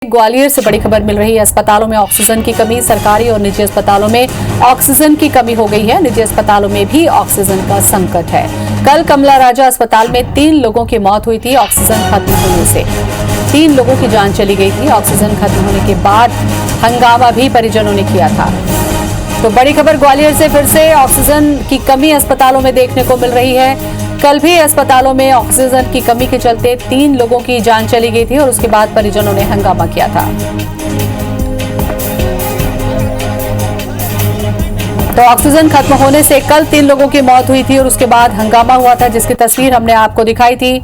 ग्वालियर से बड़ी खबर मिल रही है। अस्पतालों में ऑक्सीजन की कमी, सरकारी और निजी अस्पतालों में ऑक्सीजन की कमी हो गई है। निजी अस्पतालों में भी ऑक्सीजन का संकट है। कल कमला राजा अस्पताल में 3 लोगों की मौत हुई थी। ऑक्सीजन खत्म होने से 3 लोगों की जान चली गई थी। ऑक्सीजन खत्म होने के बाद हंगामा भी परिजनों ने किया था। तो बड़ी खबर ग्वालियर से फिर से ऑक्सीजन की कमी अस्पतालों में देखने को मिल रही है। कल भी अस्पतालों में ऑक्सीजन की कमी के चलते 3 लोगों की जान चली गई थी और उसके बाद परिजनों ने हंगामा किया था। तो ऑक्सीजन खत्म होने से कल 3 लोगों की मौत हुई थी और उसके बाद हंगामा हुआ था, जिसकी तस्वीर हमने आपको दिखाई थी।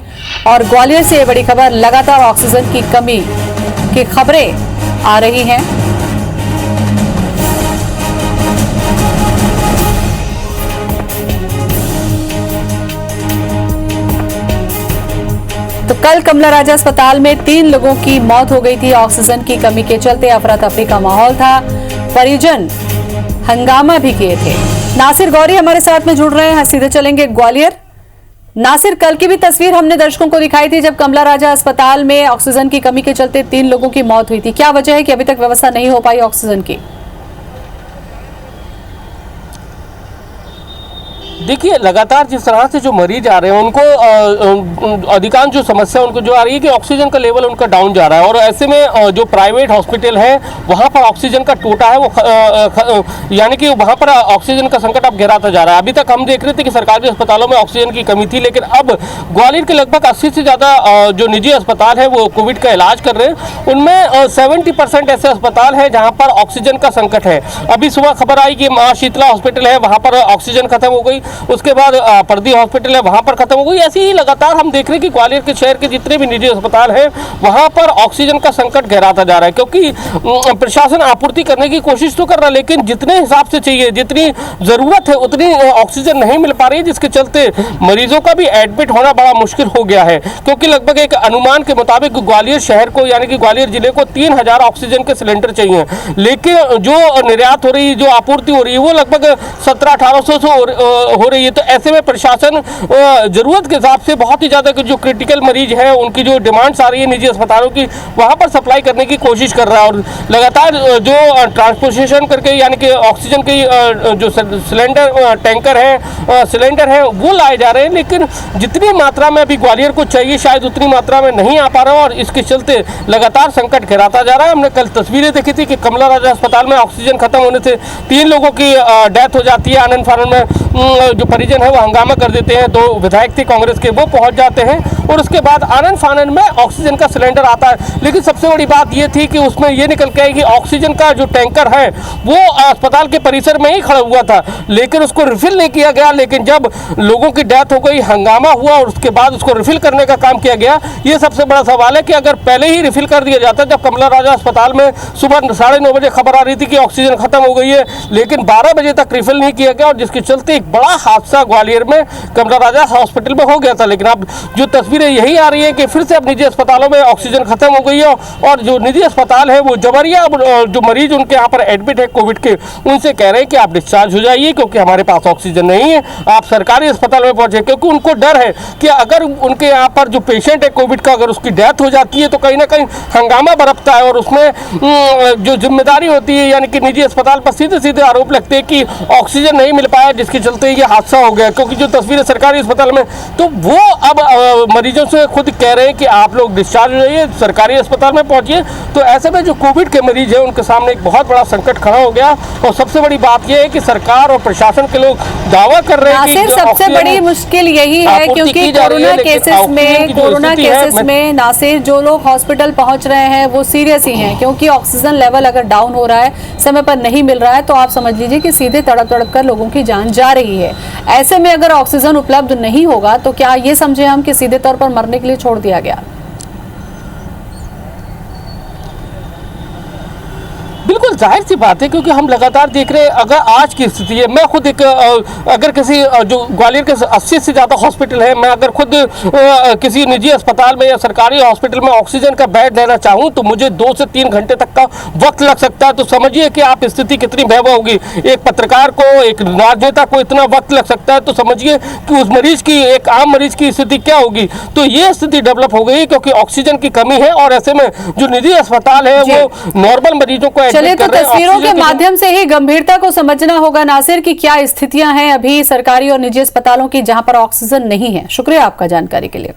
और ग्वालियर से बड़ी खबर, लगातार ऑक्सीजन की कमी की खबरें आ रही हैं। तो कल कमला राजा अस्पताल में 3 लोगों की मौत हो गई थी। ऑक्सीजन की कमी के चलते अफरा तफरी का माहौल था। परिजन हंगामा भी किए थे। नासिर गौरी हमारे साथ में जुड़ रहे हैं, सीधे चलेंगे ग्वालियर। नासिर, कल की भी तस्वीर हमने दर्शकों को दिखाई थी जब कमला राजा अस्पताल में ऑक्सीजन की कमी के चलते 3 लोगों की मौत हुई थी। क्या वजह है कि अभी तक व्यवस्था नहीं हो पाई ऑक्सीजन की? देखिए, लगातार जिस तरह से जो मरीज आ रहे हैं उनको अधिकांश जो समस्या उनको जो आ रही है कि ऑक्सीजन का लेवल उनका डाउन जा रहा है। और ऐसे में जो प्राइवेट हॉस्पिटल है वहाँ पर ऑक्सीजन का टोटा है वो यानी कि वहाँ पर ऑक्सीजन का संकट अब गहराता जा रहा है। अभी तक हम देख रहे थे कि सरकारी अस्पतालों में ऑक्सीजन की कमी थी, लेकिन अब ग्वालियर के लगभग 80 से ज़्यादा जो निजी अस्पताल है वो कोविड का इलाज कर रहे हैं। उनमें 70% ऐसे अस्पताल हैं जहाँ पर ऑक्सीजन का संकट है। अभी सुबह खबर आई कि माँ शीतला हॉस्पिटल है, वहाँ पर ऑक्सीजन खत्म हो गई। उसके बाद परदी हॉस्पिटल है, वहां पर खत्म हो गई। ऐसे ही लगातार हम देख रहे हैं कि ग्वालियर के शहर के जितने भी निजी अस्पताल हैं वहां पर ऑक्सीजन का संकट गहराता जा रहा है, क्योंकि प्रशासन आपूर्ति करने की कोशिश तो कर रहा है, लेकिन जितने हिसाब से चाहिए, जितनी जरूरत है उतनी ऑक्सीजन नहीं मिल पा रही है, जिसके चलते मरीजों का भी एडमिट होना बड़ा मुश्किल हो गया है। क्योंकि लगभग एक अनुमान के मुताबिक ग्वालियर शहर को यानी कि ग्वालियर जिले को 3000 ऑक्सीजन के सिलेंडर चाहिए, लेकिन जो निर्यात हो रही है, जो आपूर्ति हो रही है वो लगभग 1700-1800 हो रही है। तो ऐसे में प्रशासन जरूरत के हिसाब से बहुत ही ज़्यादा जो क्रिटिकल मरीज है उनकी जो डिमांड्स आ रही है निजी अस्पतालों की, वहाँ पर सप्लाई करने की कोशिश कर रहा है। और लगातार जो ट्रांसपोर्टेशन करके यानी कि ऑक्सीजन की जो सिलेंडर टैंकर है, सिलेंडर है वो लाए जा रहे हैं, लेकिन जितनी मात्रा में अभी ग्वालियर को चाहिए शायद उतनी मात्रा में नहीं आ पा रहा है और इसके चलते लगातार संकट घिराता जा रहा है। हमने कल तस्वीरें देखी थी कि कमला राजा अस्पताल में ऑक्सीजन खत्म होने से 3 लोगों की डेथ हो जाती है। आनंद फानन में जो परिजन है वो हंगामा कर देते हैं। 2 विधायक थे कांग्रेस के, वो पहुंच जाते हैं और उसके बाद आनंद फानन में ऑक्सीजन का सिलेंडर आता है। लेकिन सबसे बड़ी बात ये थी कि उसमें ये निकल के आई कि ऑक्सीजन का जो टैंकर है वो अस्पताल के परिसर में ही खड़ा हुआ था, लेकिन उसको रिफिल नहीं किया गया। लेकिन जब लोगों की डेथ हो गई, हंगामा हुआ और उसके बाद उसको रिफिल करने का काम किया गया। ये सबसे बड़ा सवाल है कि अगर पहले ही रिफिल कर दिया जाता, जब कमला राजा अस्पताल में सुबह 9:30 बजे खबर आ रही थी कि ऑक्सीजन खत्म हो गई है, लेकिन 12 बजे तक रिफिल नहीं किया गया और जिसके चलते एक बड़ा हादसा ग्वालियर में कमला राजा हॉस्पिटल में हो गया था। लेकिन अब जो तस्वीरें यही आ रही है कि फिर से अब निजी अस्पतालों में ऑक्सीजन खत्म हो गई है और जो निजी अस्पताल है वो जबरिया जो मरीज उनके यहाँ पर एडमिट है कोविड के, उनसे कह रहे हैं कि आप डिस्चार्ज हो जाइए क्योंकि हमारे पास ऑक्सीजन नहीं है, आप सरकारी अस्पताल में पहुंचे। क्योंकि उनको डर है कि अगर उनके यहाँ पर जो पेशेंट है कोविड का, अगर उसकी डेथ हो जाती है तो कहीं ना कहीं हंगामा बरपता है और उसमें जो जिम्मेदारी होती है यानी कि निजी अस्पताल पर सीधे सीधे आरोप लगते हैं कि ऑक्सीजन नहीं मिल पाया, जिसके चलते ये हादसा हो गया। क्योंकि जो तस्वीरें सरकारी अस्पताल में, तो वो अब मरीजों से खुद कह रहे हैं कि आप लोग डिस्चार्ज हो जाइए, सरकारी अस्पताल में पहुंचिए। तो ऐसे में जो कोविड के मरीज हैं उनके सामने एक बहुत बड़ा संकट खड़ा हो गया। और सबसे बड़ी बात यह है कि सरकार और प्रशासन के लोग दावा कर रहे हैं कि सबसे बड़ी मुश्किल यही है क्योंकि कोरोना केसेस में नासिर जो लोग हॉस्पिटल पहुंच रहे हैं वो सीरियस ही हैं, क्योंकि ऑक्सीजन लेवल अगर डाउन हो रहा है, समय पर नहीं मिल रहा है, तो आप समझ लीजिए कि सीधे तड़प तड़प कर लोगों की जान जा रही है। ऐसे में अगर ऑक्सीजन उपलब्ध नहीं होगा तो क्या ये समझे हम कि सीधे तौर पर मरने के लिए छोड़ दिया गया? बिल्कुल जाहिर सी बात है, क्योंकि हम लगातार देख रहे हैं, अगर आज की स्थिति है, मैं खुद एक अगर किसी जो ग्वालियर के 80 से ज़्यादा हॉस्पिटल है, मैं अगर खुद किसी निजी अस्पताल में या सरकारी हॉस्पिटल में ऑक्सीजन का बेड लेना चाहूँ तो मुझे 2 से 3 घंटे तक का वक्त लग सकता है। तो समझिए कि आप स्थिति कितनी भयावह होगी। एक पत्रकार को, एक राजनेता को इतना वक्त लग सकता है, तो समझिए कि उस मरीज की, एक आम मरीज की स्थिति क्या होगी। तो ये स्थिति डेवलप हो गई क्योंकि ऑक्सीजन की कमी है, और ऐसे में जो निजी अस्पताल है वो नॉर्मल मरीजों को चलिए, तो तस्वीरों के माध्यम से ही गंभीरता को समझना होगा नासिर कि क्या स्थितियां हैं अभी सरकारी और निजी अस्पतालों की जहां पर ऑक्सीजन नहीं है। शुक्रिया आपका जानकारी के लिए।